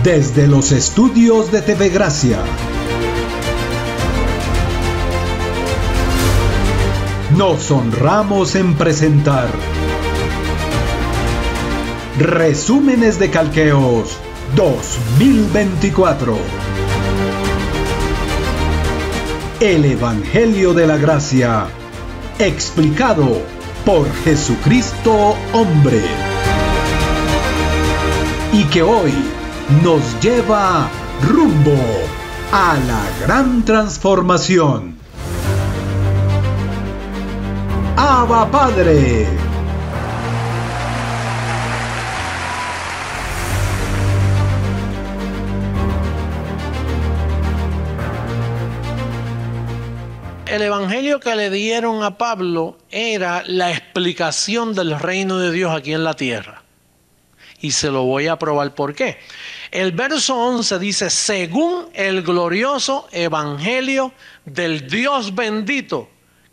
Desde los estudios de TV Gracia, nos honramos en presentar Resúmenes de Calqueos 2024. El Evangelio de la Gracia, explicado por Jesucristo hombre. Y que hoy nos lleva rumbo a la gran transformación. ¡Abba Padre! El evangelio que le dieron a Pablo era la explicación del reino de Dios aquí en la tierra. Y se lo voy a probar por qué. El verso 11 dice, según el glorioso evangelio del Dios bendito,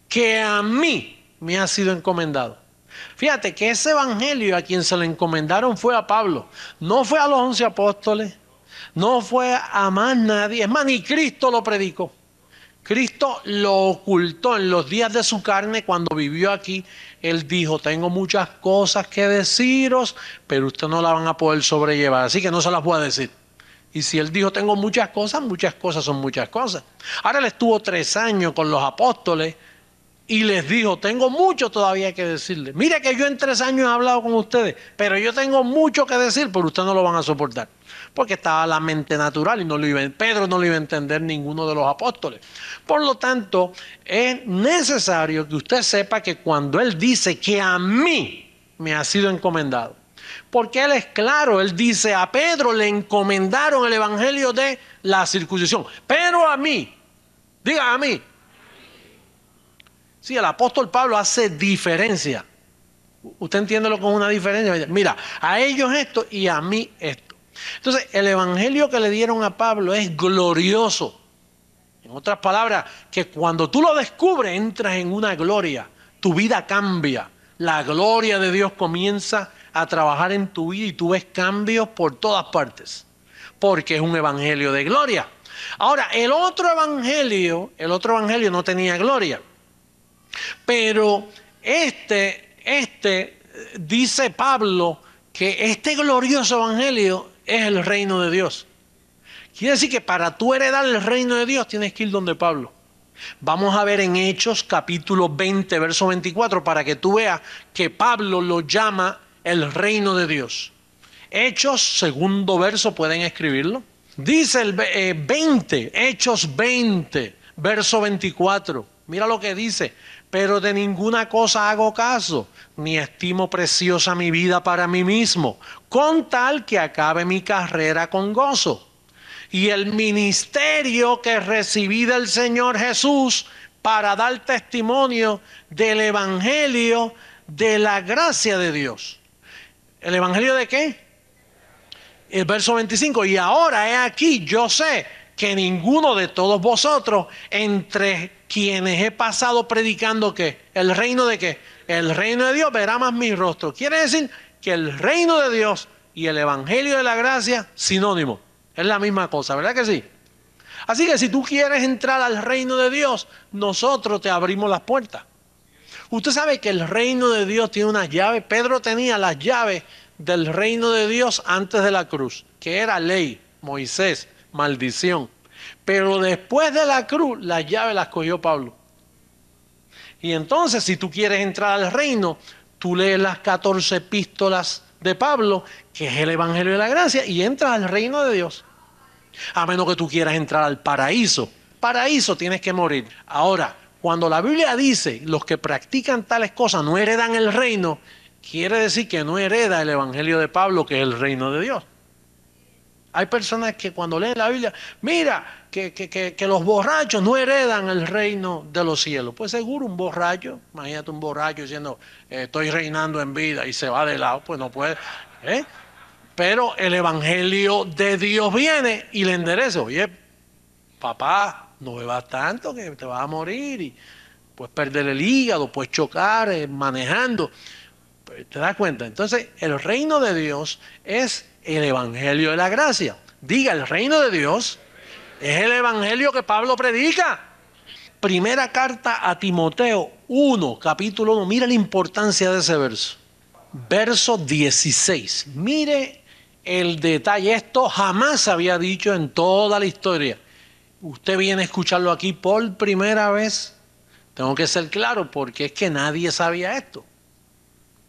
que a mí me ha sido encomendado. Fíjate que ese evangelio a quien se le encomendaron fue a Pablo. No fue a los 11 apóstoles, no fue a más nadie. Es más, ni Cristo lo predicó. Cristo lo ocultó en los días de su carne cuando vivió aquí. Él dijo, tengo muchas cosas que deciros, pero ustedes no las van a poder sobrellevar, así que no se las voy a decir. Y si él dijo, tengo muchas cosas son muchas cosas. Ahora él estuvo 3 años con los apóstoles y les dijo, tengo mucho todavía que decirles. Mire que yo en 3 años he hablado con ustedes, pero yo tengo mucho que decir, pero ustedes no lo van a soportar. Porque estaba la mente natural y Pedro no lo iba a entender ninguno de los apóstoles. Por lo tanto, es necesario que usted sepa que cuando él dice que a mí me ha sido encomendado, porque él es claro, él dice a Pedro le encomendaron el evangelio de la circuncisión, pero a mí, diga a mí. Sí, el apóstol Pablo hace diferencia. ¿Usted entiende lo que es una diferencia? Mira, a ellos esto y a mí esto. Entonces, el evangelio que le dieron a Pablo es glorioso. En otras palabras, que cuando tú lo descubres, entras en una gloria. Tu vida cambia. La gloria de Dios comienza a trabajar en tu vida y tú ves cambios por todas partes. Porque es un evangelio de gloria. Ahora, el otro evangelio no tenía gloria. Pero dice Pablo que este glorioso evangelio es el reino de Dios. Quiere decir que para tú heredar el reino de Dios tienes que ir donde Pablo. Vamos a ver en Hechos capítulo 20, verso 24, para que tú veas que Pablo lo llama el reino de Dios. Hechos, segundo verso, pueden escribirlo. Dice el Hechos 20, verso 24. Mira lo que dice. Pero de ninguna cosa hago caso, ni estimo preciosa mi vida para mí mismo, con tal que acabe mi carrera con gozo. Y el ministerio que recibí del Señor Jesús para dar testimonio del evangelio de la gracia de Dios. ¿El evangelio de qué? El verso 25. Y ahora he aquí, yo sé que ninguno de todos vosotros, entre quienes he pasado predicando ¿qué? ¿El reino de qué? El reino de Dios verá más mi rostro. Quiere decir que el reino de Dios y el evangelio de la gracia, sinónimo. Es la misma cosa, ¿verdad que sí? Así que si tú quieres entrar al reino de Dios, nosotros te abrimos las puertas. Usted sabe que el reino de Dios tiene unas llaves. Pedro tenía las llaves del reino de Dios antes de la cruz, que era ley, Moisés, maldición. Pero después de la cruz, las llaves las cogió Pablo. Y entonces, si tú quieres entrar al reino, tú lees las 14 epístolas de Pablo, que es el evangelio de la gracia, y entras al reino de Dios. A menos que tú quieras entrar al paraíso. Paraíso tienes que morir. Ahora, cuando la Biblia dice los que practican tales cosas no heredan el reino, quiere decir que no hereda el evangelio de Pablo, que es el reino de Dios. Hay personas que cuando leen la Biblia, mira, que los borrachos no heredan el reino de los cielos. Pues seguro un borracho, imagínate un borracho diciendo, estoy reinando en vida y se va de lado, pues no puede. Pero el evangelio de Dios viene y le endereza. Oye, papá, no bebas tanto que te vas a morir y puedes perder el hígado, puedes chocar manejando. ¿Te das cuenta? Entonces, el reino de Dios es el evangelio de la gracia. Diga, el reino de Dios es el evangelio que Pablo predica. Primera carta a Timoteo 1, capítulo 1. Mira la importancia de ese verso. Verso 16. Mire el detalle. Esto jamás se había dicho en toda la historia. Usted viene a escucharlo aquí por primera vez. Tengo que ser claro porque es que nadie sabía esto.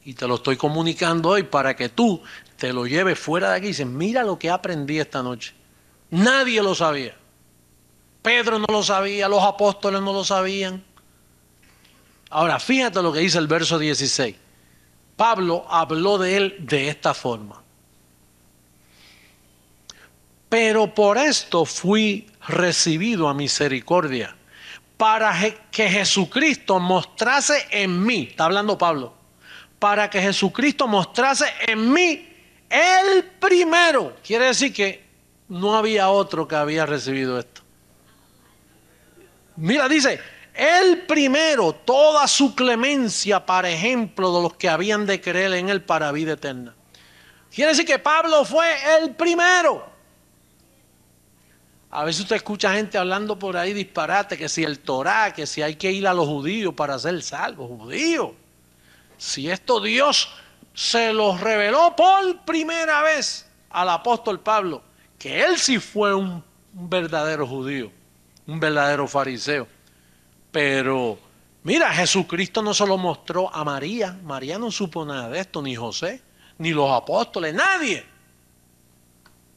Y te lo estoy comunicando hoy para que tú te lo lleves fuera de aquí y dices, mira lo que aprendí esta noche. Nadie lo sabía. Pedro no lo sabía, los apóstoles no lo sabían. Ahora, fíjate lo que dice el verso 16. Pablo habló de él de esta forma. Pero por esto fui recibido a misericordia, para que Jesucristo mostrase en mí, está hablando Pablo, para que Jesucristo mostrase en mí el primero. Quiere decir que no había otro que había recibido esto. Mira, dice, el primero, toda su clemencia para ejemplo de los que habían de creer en él para vida eterna. Quiere decir que Pablo fue el primero. A veces usted escucha gente hablando por ahí disparate, que si el Torá, que si hay que ir a los judíos para ser salvos. Judíos. Si esto Dios se los reveló por primera vez al apóstol Pablo, que él sí fue un verdadero judío, un verdadero fariseo. Pero mira, Jesucristo no se lo mostró a María. María no supo nada de esto, ni José, ni los apóstoles, nadie.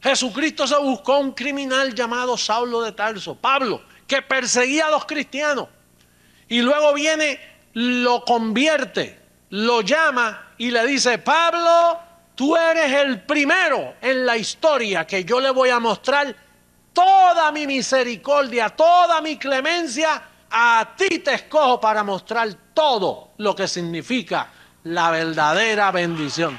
Jesucristo se buscó un criminal llamado Saulo de Tarso, Pablo, que perseguía a los cristianos. Y luego viene, lo convierte, lo llama y le dice, Pablo, tú eres el primero en la historia que yo le voy a mostrar toda mi misericordia, toda mi clemencia. A ti te escojo para mostrar todo lo que significa la verdadera bendición.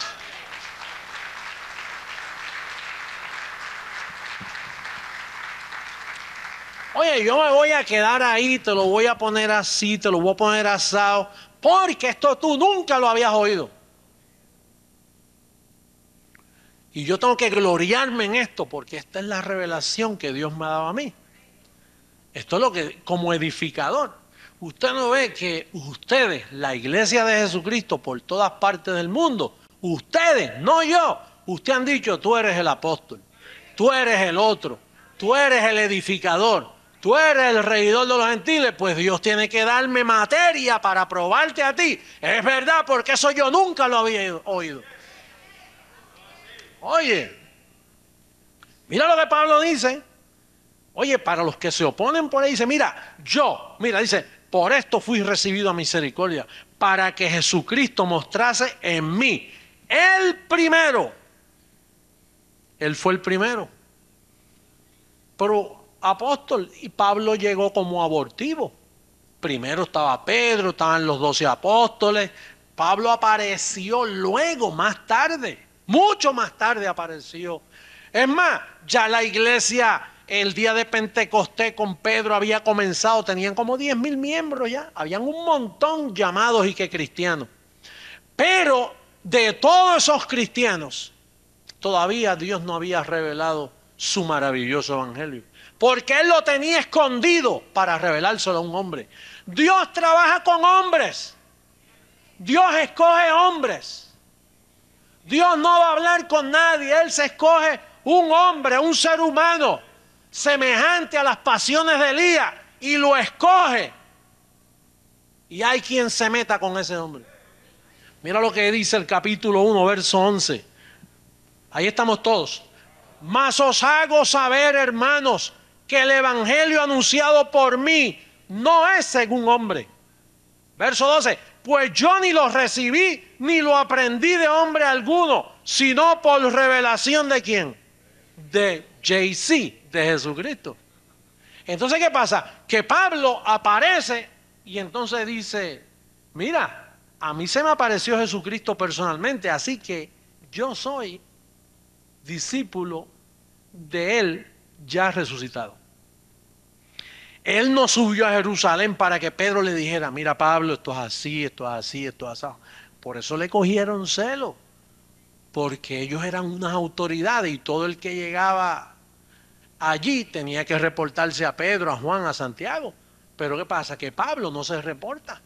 Oye, yo me voy a quedar ahí, te lo voy a poner así, te lo voy a poner asado, porque esto tú nunca lo habías oído. Y yo tengo que gloriarme en esto, porque esta es la revelación que Dios me ha dado a mí. Esto es lo que, como edificador, usted no ve que ustedes, la iglesia de Jesucristo por todas partes del mundo, ustedes, no yo, ustedes han dicho, tú eres el apóstol, tú eres el otro, tú eres el edificador, tú eres el regidor de los gentiles, pues Dios tiene que darme materia para probarte a ti. Es verdad, porque eso yo nunca lo había oído. Oye, mira lo que Pablo dice. Oye, para los que se oponen por ahí, dice, dice, por esto fui recibido a misericordia, para que Jesucristo mostrase en mí el primero. Él fue el primero. Pero apóstol, y Pablo llegó como abortivo. Primero estaba Pedro, estaban los 12 apóstoles. Pablo apareció luego, más tarde, mucho más tarde apareció. Es más, ya la iglesia, el día de Pentecostés con Pedro había comenzado, tenían como 10,000 miembros ya, habían un montón llamados y que cristianos. Pero de todos esos cristianos, todavía Dios no había revelado su maravilloso evangelio, porque Él lo tenía escondido para revelárselo a un hombre. Dios trabaja con hombres, Dios escoge hombres, Dios no va a hablar con nadie, Él se escoge un hombre, un ser humano, semejante a las pasiones de Elías, y lo escoge. Y hay quien se meta con ese hombre. Mira lo que dice el capítulo 1, verso 11. Ahí estamos todos. Mas os hago saber, hermanos, que el evangelio anunciado por mí no es según hombre. Verso 12. Pues yo ni lo recibí, ni lo aprendí de hombre alguno, sino por revelación ¿de quién? De JC, de Jesucristo. Entonces, ¿qué pasa? Que Pablo aparece y entonces dice, mira, a mí se me apareció Jesucristo personalmente, así que yo soy discípulo de Él ya resucitado. Él no subió a Jerusalén para que Pedro le dijera, mira Pablo, esto es así, esto es así, esto es así. Por eso le cogieron celo, porque ellos eran unas autoridades y todo el que llegaba allí tenía que reportarse a Pedro, a Juan, a Santiago. Pero ¿qué pasa? Que Pablo no se reporta.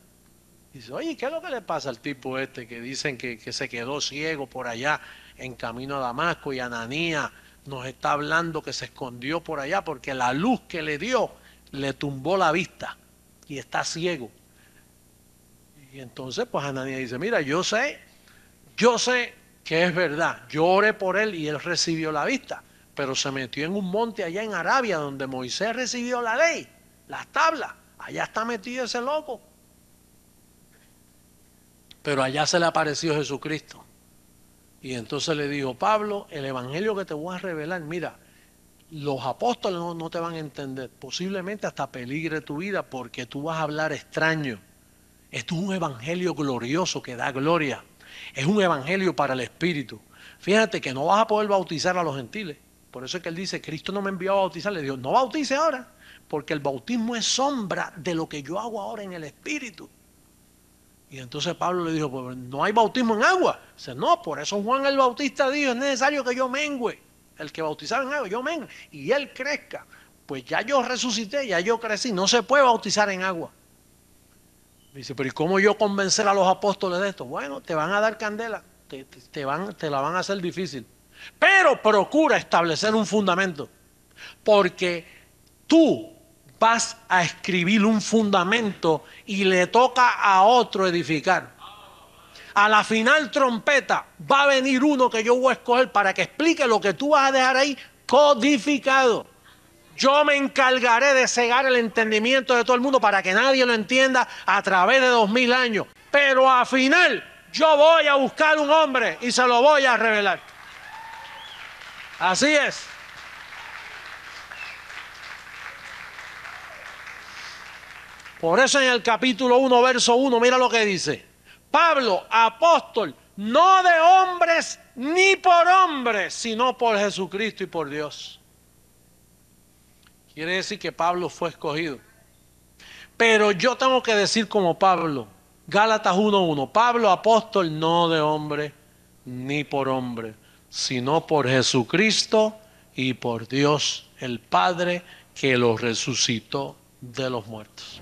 Dice, oye, ¿qué es lo que le pasa al tipo este que dicen que se quedó ciego por allá en camino a Damasco, y Ananías nos está hablando que se escondió por allá porque la luz que le dio le tumbó la vista y está ciego? Y entonces pues Ananías dice, mira, yo sé que es verdad, yo oré por él y él recibió la vista, pero se metió en un monte allá en Arabia donde Moisés recibió la ley, las tablas, allá está metido ese loco. Pero allá se le apareció Jesucristo. Y entonces le dijo, Pablo, el evangelio que te voy a revelar, mira, los apóstoles no te van a entender. Posiblemente hasta peligre tu vida porque tú vas a hablar extraño. Esto es un evangelio glorioso que da gloria. Es un evangelio para el Espíritu. Fíjate que no vas a poder bautizar a los gentiles. Por eso es que él dice, Cristo no me envió a bautizar. Le dijo, no bautice ahora, porque el bautismo es sombra de lo que yo hago ahora en el Espíritu. Y entonces Pablo le dijo, pues no hay bautismo en agua. Dice, no, por eso Juan el Bautista dijo, es necesario que yo mengüe. El que bautizaba en agua, yo mengue. Y él crezca. Pues ya yo resucité, ya yo crecí. No se puede bautizar en agua. Dice, pero ¿y cómo yo convencer a los apóstoles de esto? Bueno, te van a dar candela. Te la van a hacer difícil. Pero procura establecer un fundamento. Porque tú vas a escribir un fundamento y le toca a otro edificar. A la final trompeta va a venir uno que yo voy a escoger para que explique lo que tú vas a dejar ahí codificado. Yo me encargaré de cegar el entendimiento de todo el mundo para que nadie lo entienda a través de 2000 años. Pero al final yo voy a buscar un hombre y se lo voy a revelar. Así es. Por eso en el capítulo 1, verso 1, mira lo que dice. Pablo, apóstol, no de hombres ni por hombres, sino por Jesucristo y por Dios. Quiere decir que Pablo fue escogido. Pero yo tengo que decir como Pablo, Gálatas 1:1, Pablo, apóstol, no de hombre ni por hombre, sino por Jesucristo y por Dios, el Padre, que lo resucitó de los muertos.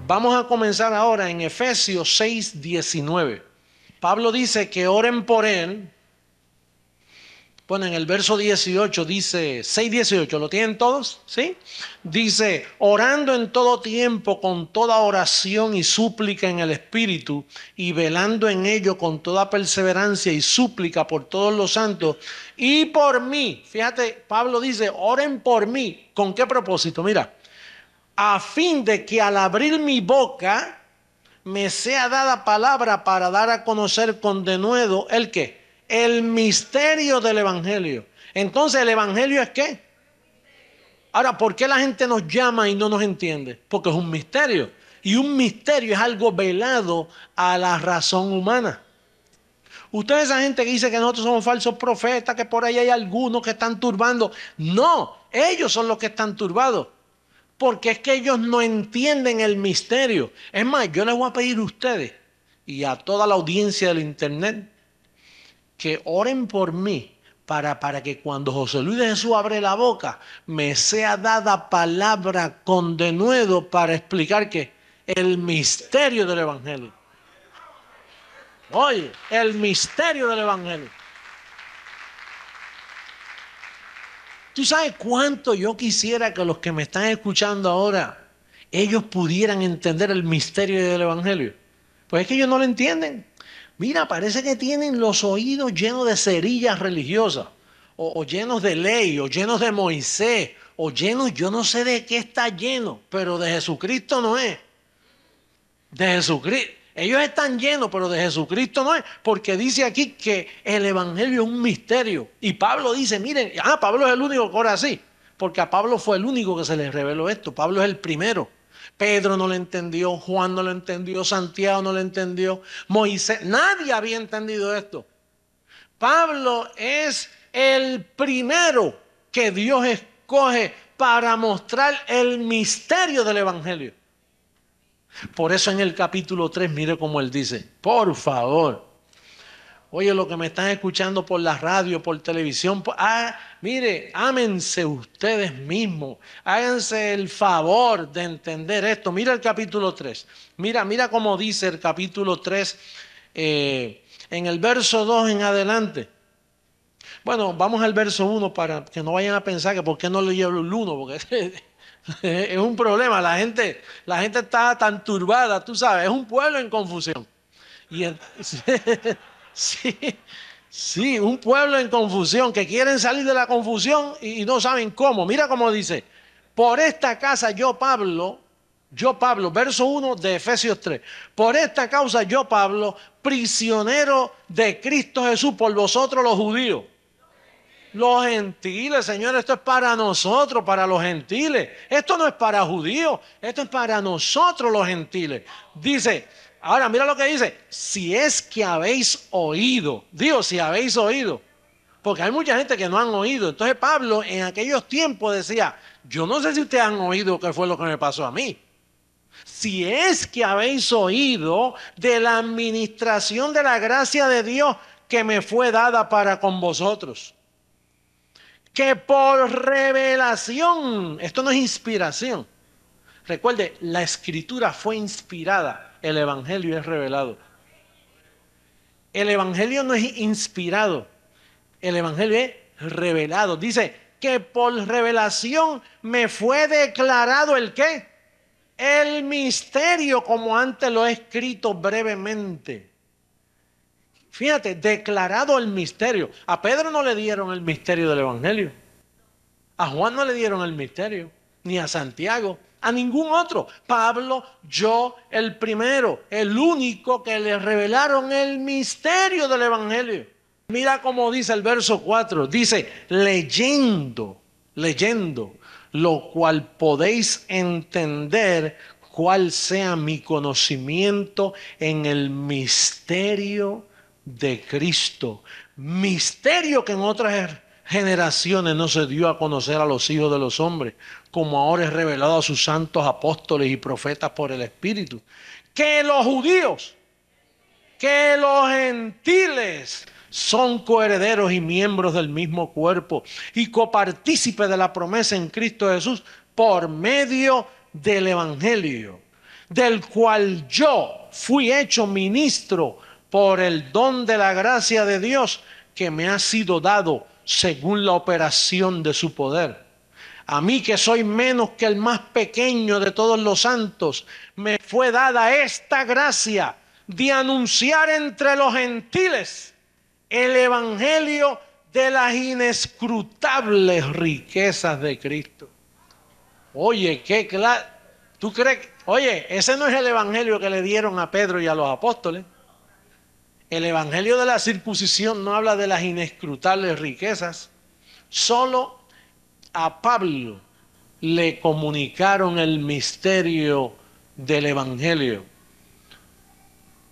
Vamos a comenzar ahora en Efesios 6:19. Pablo dice que oren por él. Bueno, en el verso 18 dice, 6:18, ¿lo tienen todos? ¿Sí? Dice, orando en todo tiempo con toda oración y súplica en el Espíritu y velando en ello con toda perseverancia y súplica por todos los santos y por mí. Fíjate, Pablo dice, oren por mí. ¿Con qué propósito? Mira, a fin de que al abrir mi boca me sea dada palabra para dar a conocer con denuedo el qué. El misterio del evangelio. Entonces, ¿el evangelio es qué? Ahora, ¿por qué la gente nos llama y no nos entiende? Porque es un misterio. Y un misterio es algo velado a la razón humana. Ustedes, esa gente que dice que nosotros somos falsos profetas, que por ahí hay algunos que están turbando. No, ellos son los que están turbados. Porque es que ellos no entienden el misterio. Es más, yo les voy a pedir a ustedes y a toda la audiencia del internet que oren por mí para que cuando José Luis de Jesús abre la boca me sea dada palabra con denuedo para explicar que el misterio del evangelio. Oye, el misterio del evangelio. ¿Tú sabes cuánto yo quisiera que los que me están escuchando ahora, ellos pudieran entender el misterio del evangelio? Pues es que ellos no lo entienden. Mira, parece que tienen los oídos llenos de cerillas religiosas, o llenos de ley, o llenos de Moisés, o llenos, yo no sé de qué está lleno, pero de Jesucristo no es. De Jesucristo. Ellos están llenos, pero de Jesucristo no es, porque dice aquí que el evangelio es un misterio. Y Pablo dice, miren, Pablo es el único que ora así, porque a Pablo fue el único que se le reveló esto. Pablo es el primero. Pedro no lo entendió, Juan no lo entendió, Santiago no lo entendió, Moisés, nadie había entendido esto. Pablo es el primero que Dios escoge para mostrar el misterio del evangelio. Por eso en el capítulo 3, mire cómo él dice, por favor, oye, lo que me están escuchando por la radio, por televisión, mire, ámense ustedes mismos, háganse el favor de entender esto. Mira el capítulo 3, mira cómo dice el capítulo 3, en el verso 2 en adelante. Bueno, vamos al verso 1 para que no vayan a pensar que por qué no le llevo el 1, porque es un problema. La gente está tan turbada, tú sabes, es un pueblo en confusión. Sí, un pueblo en confusión, que quieren salir de la confusión y no saben cómo. Mira cómo dice, por esta casa yo Pablo, verso 1 de Efesios 3, por esta causa yo Pablo, prisionero de Cristo Jesús por vosotros los judíos. Los gentiles, Señor, esto es para nosotros, para los gentiles. Esto no es para judíos, esto es para nosotros los gentiles. Dice, ahora mira lo que dice, si es que habéis oído, digo, si habéis oído, porque hay mucha gente que no han oído. Entonces Pablo en aquellos tiempos decía, yo no sé si ustedes han oído qué fue lo que me pasó a mí. Si es que habéis oído de la administración de la gracia de Dios que me fue dada para con vosotros. Que por revelación, esto no es inspiración. Recuerde, la escritura fue inspirada, el evangelio es revelado. El evangelio no es inspirado, el evangelio es revelado. Dice que por revelación me fue declarado el ¿qué? El misterio, como antes lo he escrito brevemente. Fíjate, declarado el misterio. A Pedro no le dieron el misterio del evangelio. A Juan no le dieron el misterio, ni a Santiago, a ningún otro. Pablo, yo, el primero, el único que le revelaron el misterio del evangelio. Mira cómo dice el verso 4, dice, leyendo, lo cual podéis entender cuál sea mi conocimiento en el misterio de Cristo. Misterio que en otras generaciones no se dio a conocer a los hijos de los hombres, como ahora es revelado a sus santos apóstoles y profetas por el Espíritu. Que los judíos, que los gentiles son coherederos y miembros del mismo cuerpo y copartícipes de la promesa en Cristo Jesús por medio del Evangelio, del cual yo fui hecho ministro por el don de la gracia de Dios que me ha sido dado según la operación de su poder. A mí, que soy menos que el más pequeño de todos los santos, me fue dada esta gracia de anunciar entre los gentiles el evangelio de las inescrutables riquezas de Cristo. Oye, qué claro. ¿Tú crees? Oye, ese no es el evangelio que le dieron a Pedro y a los apóstoles. El evangelio de la circuncisión no habla de las inescrutables riquezas. Solo a Pablo le comunicaron el misterio del evangelio.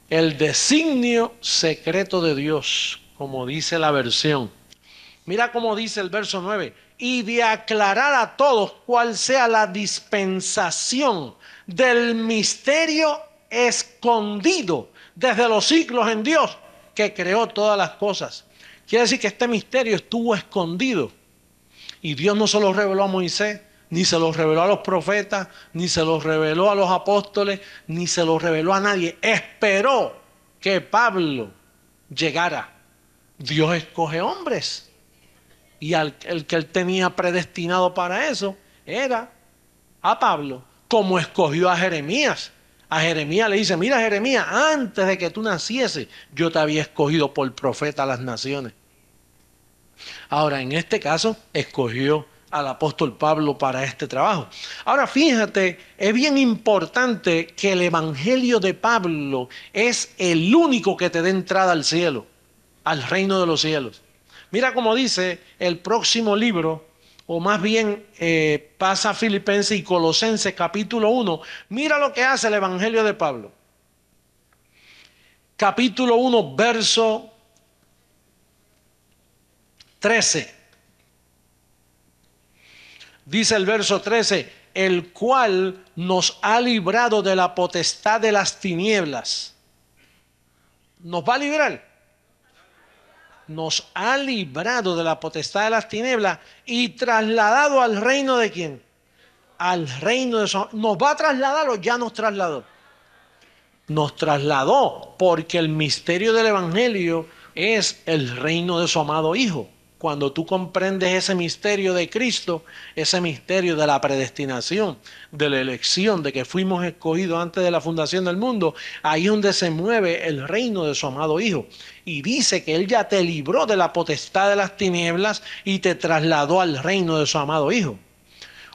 El designio secreto de Dios, como dice la versión. Mira cómo dice el verso 9. Y de aclarar a todos cuál sea la dispensación del misterio escondido desde los siglos en Dios, que creó todas las cosas. Quiere decir que este misterio estuvo escondido. Y Dios no se lo reveló a Moisés, ni se lo reveló a los profetas, ni se lo reveló a los apóstoles, ni se lo reveló a nadie. Esperó que Pablo llegara. Dios escoge hombres. Y el que él tenía predestinado para eso era a Pablo, como escogió a Jeremías. A Jeremías le dice, mira Jeremías, antes de que tú nacieses, yo te había escogido por profeta a las naciones. Ahora, en este caso, escogió al apóstol Pablo para este trabajo. Ahora, fíjate, es bien importante que el evangelio de Pablo es el único que te dé entrada al cielo, al reino de los cielos. Mira cómo dice el próximo libro, o más bien pasa a Filipenses y Colosenses capítulo 1. Mira lo que hace el evangelio de Pablo. Capítulo 1, verso 13. Dice el verso 13, el cual nos ha librado de la potestad de las tinieblas. ¿Nos va a librar? Nos ha librado de la potestad de las tinieblas y trasladado al reino ¿de quién? Al reino de su... ¿Nos va a trasladar o ya nos trasladó? Nos trasladó porque el misterio del evangelio es el reino de su amado Hijo. Cuando tú comprendes ese misterio de Cristo, ese misterio de la predestinación, de la elección, de que fuimos escogidos antes de la fundación del mundo, ahí es donde se mueve el reino de su amado Hijo. Y dice que Él ya te libró de la potestad de las tinieblas y te trasladó al reino de su amado Hijo.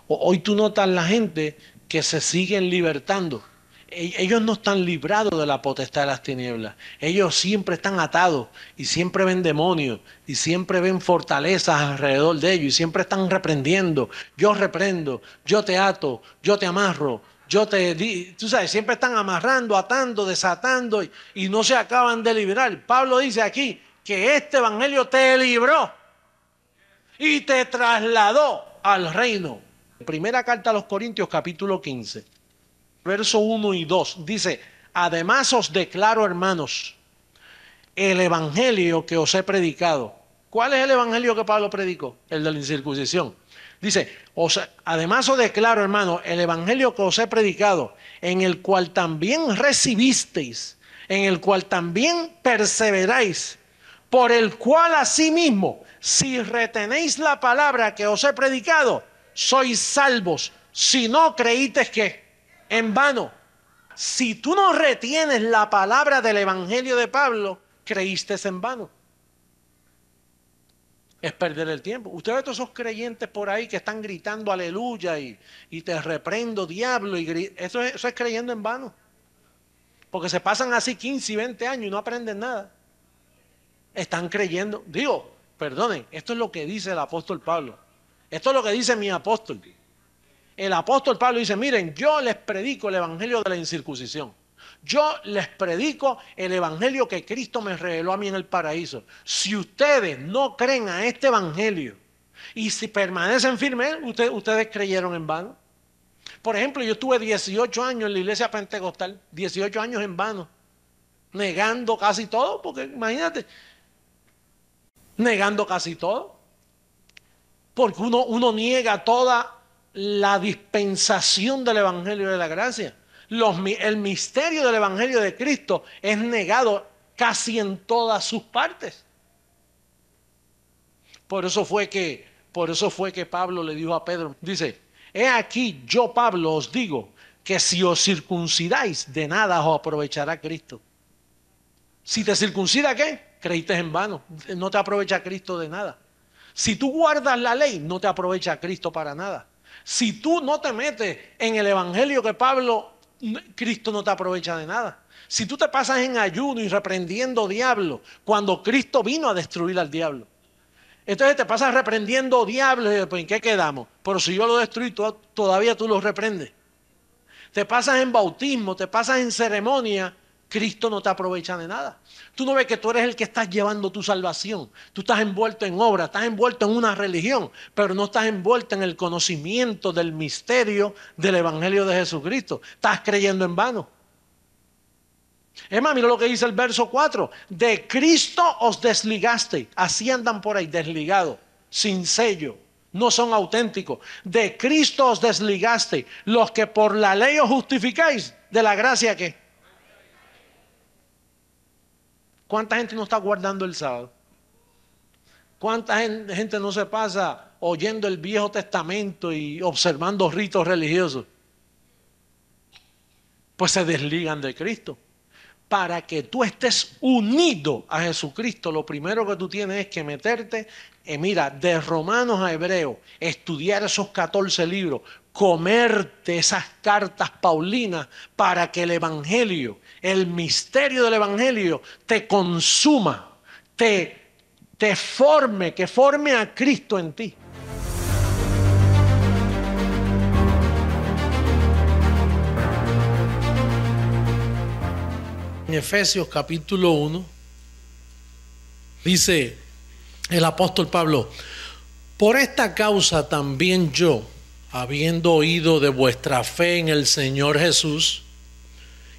Hoy tú notas la gente que se siguen libertando. Ellos no están librados de la potestad de las tinieblas. Ellos siempre están atados y siempre ven demonios y siempre ven fortalezas alrededor de ellos y siempre están reprendiendo. Yo reprendo, yo te ato, yo te amarro, tú sabes, siempre están amarrando, atando, desatando y no se acaban de liberar. Pablo dice aquí que este evangelio te libró y te trasladó al reino. Primera carta a los Corintios, capítulo 15. Verso 1 y 2 dice: además os declaro, hermanos, el evangelio que os he predicado. ¿Cuál es el evangelio que Pablo predicó? El de la incircuncisión. Dice: además os declaro, hermanos, el evangelio que os he predicado, en el cual también recibisteis, en el cual también perseveráis, por el cual asimismo, si retenéis la palabra que os he predicado, sois salvos, si no creísteis que en vano. Si tú no retienes la palabra del evangelio de Pablo, creíste en vano. Es perder el tiempo. Usted ve todos esos creyentes por ahí que están gritando aleluya y te reprendo diablo. Eso es creyendo en vano. Porque se pasan así 15 y 20 años y no aprenden nada. Están creyendo. Perdonen, esto es lo que dice el apóstol Pablo. Esto es lo que dice mi apóstol. El apóstol Pablo dice: miren, yo les predico el evangelio de la incircuncisión. Yo les predico el evangelio que Cristo me reveló a mí en el paraíso. Si ustedes no creen a este evangelio y si permanecen firmes, ustedes creyeron en vano. Por ejemplo, yo estuve 18 años en la iglesia pentecostal, 18 años en vano, negando casi todo, porque imagínate, negando casi todo, porque uno niega toda la dispensación del evangelio de la gracia. El misterio del evangelio de Cristo es negado casi en todas sus partes. Por eso fue que Pablo le dijo a Pedro, dice: he aquí yo, Pablo, os digo que si os circuncidáis, de nada os aprovechará Cristo. Si te circuncida, ¿qué? Creíste en vano, no te aprovecha Cristo de nada. Si tú guardas la ley, no te aprovecha Cristo para nada. Si tú no te metes en el evangelio que Pablo, Cristo no te aprovecha de nada. Si tú te pasas en ayuno y reprendiendo diablo, cuando Cristo vino a destruir al diablo. Entonces te pasas reprendiendo diablo y pues, ¿en qué quedamos? Pero si yo lo destruí, todavía tú lo reprendes. Te pasas en bautismo, te pasas en ceremonia, Cristo no te aprovecha de nada. Tú no ves que tú eres el que estás llevando tu salvación. Tú estás envuelto en obra, estás envuelto en una religión, pero no estás envuelto en el conocimiento del misterio del evangelio de Jesucristo. Estás creyendo en vano. Es más, mira lo que dice el verso 4. De Cristo os desligasteis. Así andan por ahí, desligados, sin sello. No son auténticos. De Cristo os desligasteis. Los que por la ley os justificáis, de la gracia que... ¿Cuánta gente no está guardando el sábado? ¿Cuánta gente no se pasa oyendo el Viejo Testamento y observando ritos religiosos? Pues se desligan de Cristo. Para que tú estés unido a Jesucristo, lo primero que tú tienes es que meterte, mira, de Romanos a Hebreos, estudiar esos 14 libros, comerte esas cartas paulinas para que el evangelio, el misterio del evangelio te consuma, te forme, que forme a Cristo en ti. En Efesios capítulo 1 dice el apóstol Pablo: por esta causa también yo, habiendo oído de vuestra fe en el Señor Jesús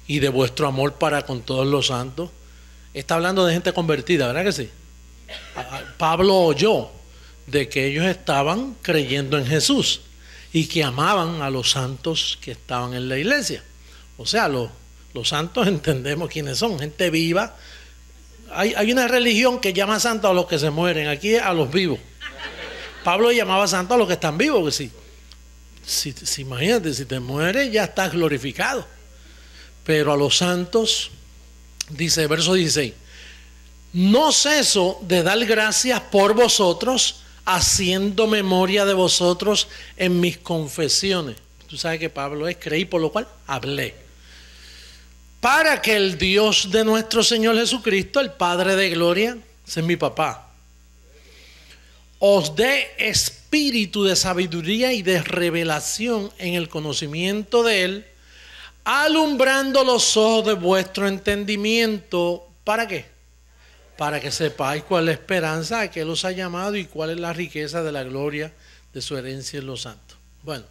y de vuestro amor para con todos los santos. Está hablando de gente convertida, ¿verdad que sí? Pablo oyó de que ellos estaban creyendo en Jesús y que amaban a los santos que estaban en la iglesia. O sea, los santos entendemos quiénes son, gente viva. Hay una religión que llama santos a los que se mueren, aquí a los vivos. Pablo llamaba santos a los que están vivos, que si imagínate, si te mueres ya estás glorificado. Pero a los santos, dice verso 16, no ceso de dar gracias por vosotros, haciendo memoria de vosotros en mis confesiones. Tú sabes que Pablo es creí, por lo cual hablé. Para que el Dios de nuestro Señor Jesucristo, el Padre de gloria, ese es mi papá, os dé espíritu de sabiduría y de revelación en el conocimiento de Él, alumbrando los ojos de vuestro entendimiento. ¿Para qué? Para que sepáis cuál es la esperanza a que Él os ha llamado y cuál es la riqueza de la gloria de su herencia en los santos. Bueno,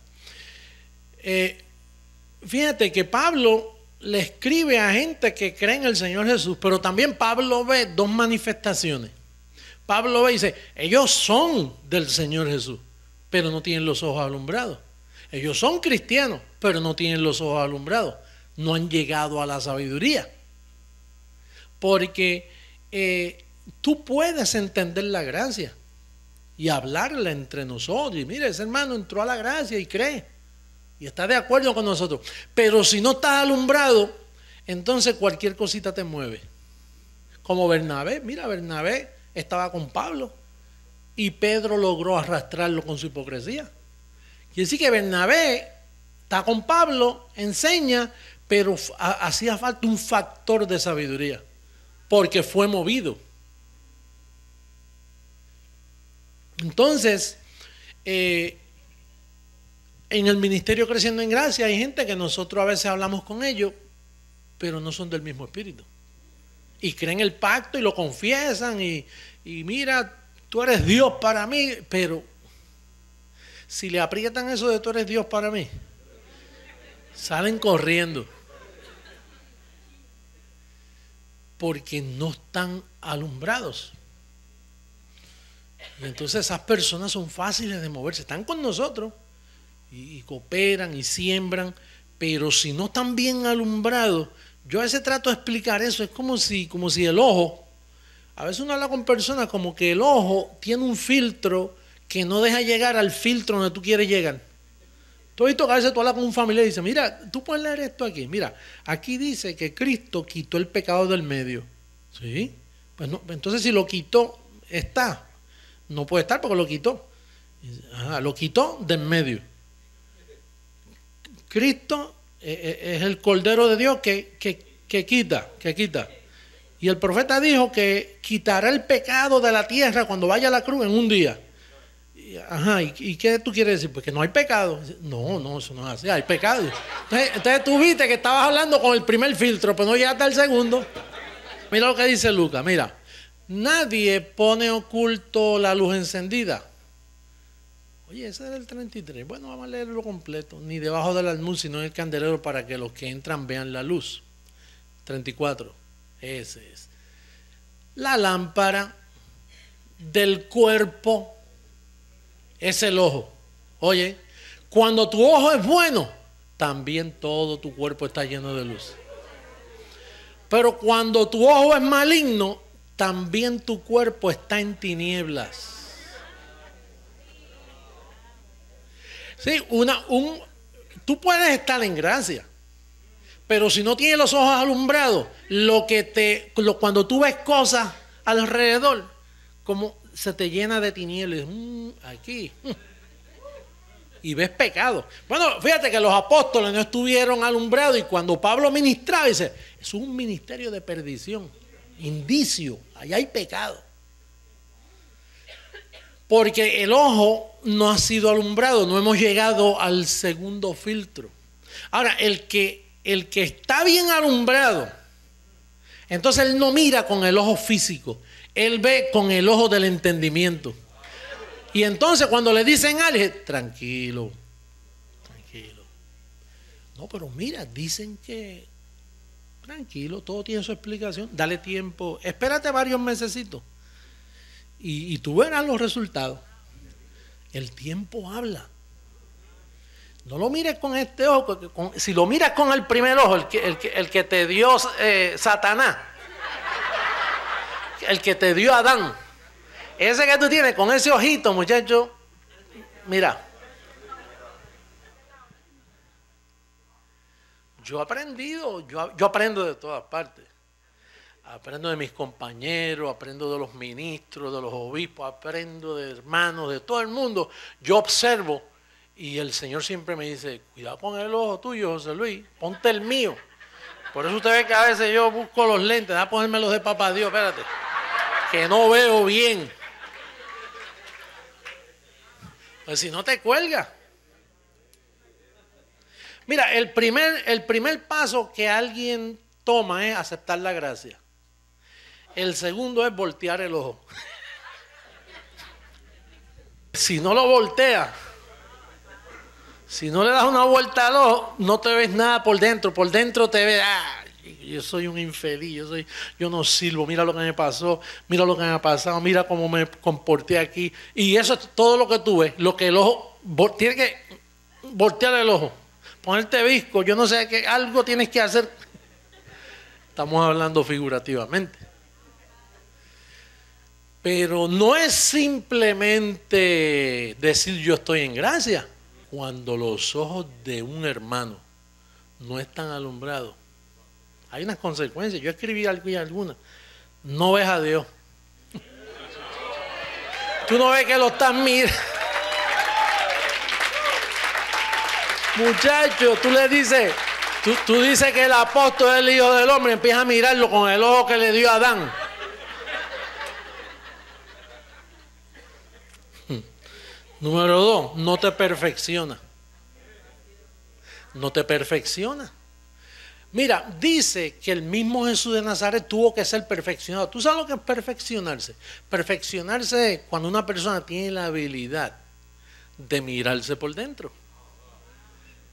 fíjate que Pablo le escribe a gente que cree en el Señor Jesús, pero también Pablo ve dos manifestaciones. Pablo ve y dice, ellos son del Señor Jesús, pero no tienen los ojos alumbrados. Ellos son cristianos, pero no tienen los ojos alumbrados. No han llegado a la sabiduría. Porque tú puedes entender la gracia y hablarla entre nosotros. Y mire, ese hermano entró a la gracia y cree y está de acuerdo con nosotros. Pero si no estás alumbrado, entonces cualquier cosita te mueve. Como Bernabé. Mira, Bernabé estaba con Pablo y Pedro logró arrastrarlo con su hipocresía. Quiere decir que Bernabé está con Pablo, enseña, pero hacía falta un factor de sabiduría, porque fue movido. Entonces, en el ministerio Creciendo en Gracia hay gente que nosotros a veces hablamos con ellos, pero no son del mismo espíritu. Y creen el pacto y lo confiesan y mira, tú eres Dios para mí, pero si le aprietan eso de tú eres Dios para mí, salen corriendo. Porque no están alumbrados. Y entonces esas personas son fáciles de moverse. Están con nosotros y cooperan y siembran, pero si no están bien alumbrados, yo a veces trato de explicar eso. Es como si el ojo, a veces uno habla con personas como que el ojo tiene un filtro que no deja llegar al filtro donde tú quieres llegar. Tú has visto que a veces tú hablas con un familiar y dices, mira, tú puedes leer esto aquí. Mira, aquí dice que Cristo quitó el pecado del medio. ¿Sí? Pues no, entonces si lo quitó, está. No puede estar porque lo quitó. Ajá, lo quitó del medio. Cristo es el Cordero de Dios que quita. Y el profeta dijo que quitará el pecado de la tierra cuando vaya a la cruz en un día. Ajá, ¿y qué tú quieres decir? Pues que no hay pecado. No, eso no es así, hay pecado. Entonces tú viste que estabas hablando con el primer filtro, pero no llegaste al segundo. Mira lo que dice Lucas, mira. Nadie pone oculto la luz encendida. Oye, ese era el 33. Bueno, vamos a leerlo completo. Ni debajo del almud, sino en el candelero para que los que entran vean la luz. 34. Ese es. La lámpara del cuerpo es el ojo. Oye, cuando tu ojo es bueno, también todo tu cuerpo está lleno de luz. Pero cuando tu ojo es maligno, también tu cuerpo está en tinieblas. Sí, tú puedes estar en gracia, pero si no tienes los ojos alumbrados, cuando tú ves cosas alrededor, como se te llena de tinieblas, aquí, y ves pecado. Bueno, fíjate que los apóstoles no estuvieron alumbrados y cuando Pablo ministraba, dice, es un ministerio de perdición, indicio, allá hay pecado. Porque el ojo no ha sido alumbrado, no hemos llegado al segundo filtro. Ahora, el que está bien alumbrado, entonces él no mira con el ojo físico, él ve con el ojo del entendimiento. Y entonces cuando le dicen algo, tranquilo, No, pero mira, dicen que tranquilo, todo tiene su explicación. Dale tiempo, espérate varios mesecitos y tú verás los resultados. El tiempo habla. No lo mires con este ojo, si lo miras con el primer ojo, el que te dio Satanás, el que te dio Adán, ese que tú tienes con ese ojito, muchacho, mira. Yo he aprendido, yo aprendo de todas partes. Aprendo de mis compañeros, aprendo de los ministros, de los obispos, aprendo de hermanos, de todo el mundo. Yo observo y el Señor siempre me dice, cuidado con el ojo tuyo, José Luis, ponte el mío. Por eso usted ve que a veces yo busco los lentes, a ponerme los de papá Dios, espérate, que no veo bien. Pues si no te cuelga. Mira, el primer paso que alguien toma es aceptar la gracia. El segundo es voltear el ojo. Si no lo volteas, si no le das una vuelta al ojo, no te ves nada por dentro. Por dentro te ves, yo soy un infeliz, yo no sirvo, mira lo que me pasó, mira lo que me ha pasado, mira cómo me comporté aquí. Y eso es todo lo que tú ves, lo que el ojo, tiene que voltear el ojo, ponerte visco, yo no sé, que algo tienes que hacer. Estamos hablando figurativamente. Pero no es simplemente decir yo estoy en gracia. Cuando los ojos de un hermano no están alumbrados, hay unas consecuencias. Yo escribí algunas. No ves a Dios. Tú no ves que lo estás mirando. Muchacho, tú le dices, tú dices que el apóstol es el Hijo del Hombre, empieza a mirarlo con el ojo que le dio a Adán. Número 2, no te perfecciona. No te perfecciona. Mira, dice que el mismo Jesús de Nazaret tuvo que ser perfeccionado. ¿Tú sabes lo que es perfeccionarse? Perfeccionarse es cuando una persona tiene la habilidad de mirarse por dentro.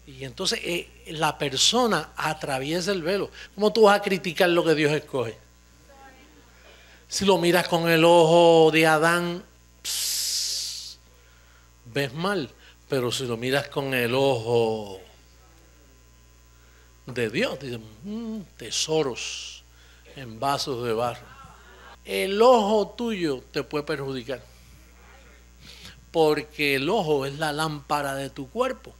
Y entonces la persona atraviesa el velo. ¿Cómo tú vas a criticar lo que Dios escoge? Si lo miras con el ojo de Adán, ves mal, pero si lo miras con el ojo de Dios, dices, tesoros en vasos de barro. El ojo tuyo te puede perjudicar, porque el ojo es la lámpara de tu cuerpo.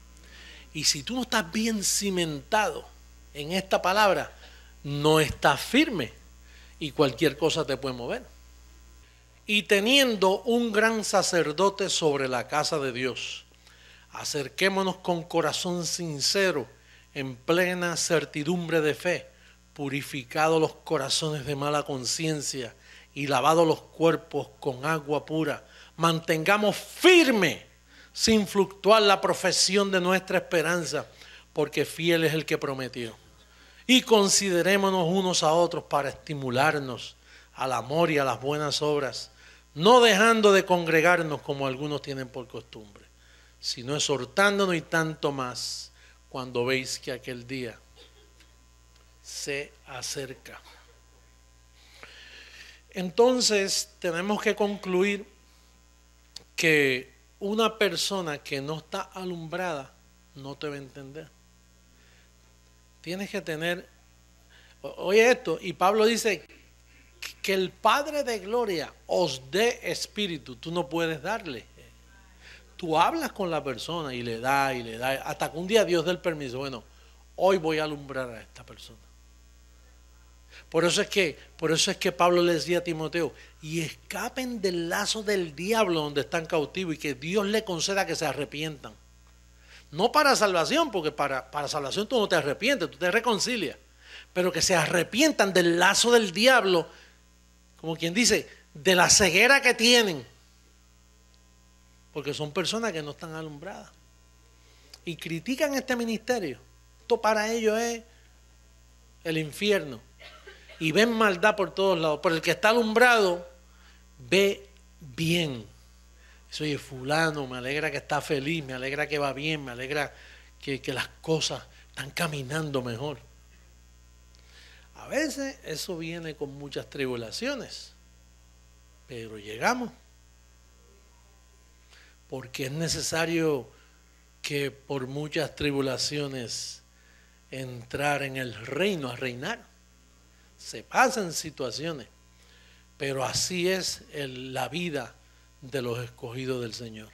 Y si tú no estás bien cimentado en esta palabra, no estás firme y cualquier cosa te puede mover. Y teniendo un gran sacerdote sobre la casa de Dios, acerquémonos con corazón sincero, en plena certidumbre de fe, purificados los corazones de mala conciencia y lavados los cuerpos con agua pura. Mantengamos firme, sin fluctuar, la profesión de nuestra esperanza, porque fiel es el que prometió. Y considerémonos unos a otros para estimularnos al amor y a las buenas obras, no dejando de congregarnos como algunos tienen por costumbre, sino exhortándonos, y tanto más cuando veis que aquel día se acerca. Entonces tenemos que concluir que una persona que no está alumbrada no te va a entender. Tienes que tener, oye esto, y Pablo dice que el Padre de gloria os dé espíritu. Tú no puedes darle. Tú hablas con la persona y le da, hasta que un día Dios dé el permiso. Bueno, hoy voy a alumbrar a esta persona. Por eso es que Pablo le decía a Timoteo, y escapen del lazo del diablo donde están cautivos, y que Dios le conceda que se arrepientan. No para salvación, porque para salvación tú no te arrepientes, tú te reconcilias. Pero que se arrepientan del lazo del diablo, como quien dice, de la ceguera que tienen. Porque son personas que no están alumbradas. Y critican este ministerio. Esto para ellos es el infierno. Y ven maldad por todos lados. Pero el que está alumbrado ve bien. Oye, fulano, me alegra que está feliz, me alegra que va bien, me alegra que las cosas están caminando mejor. A veces eso viene con muchas tribulaciones, pero llegamos. Porque es necesario que por muchas tribulaciones entrar en el reino, a reinar. Se pasan situaciones, pero así es la vida de los escogidos del Señor.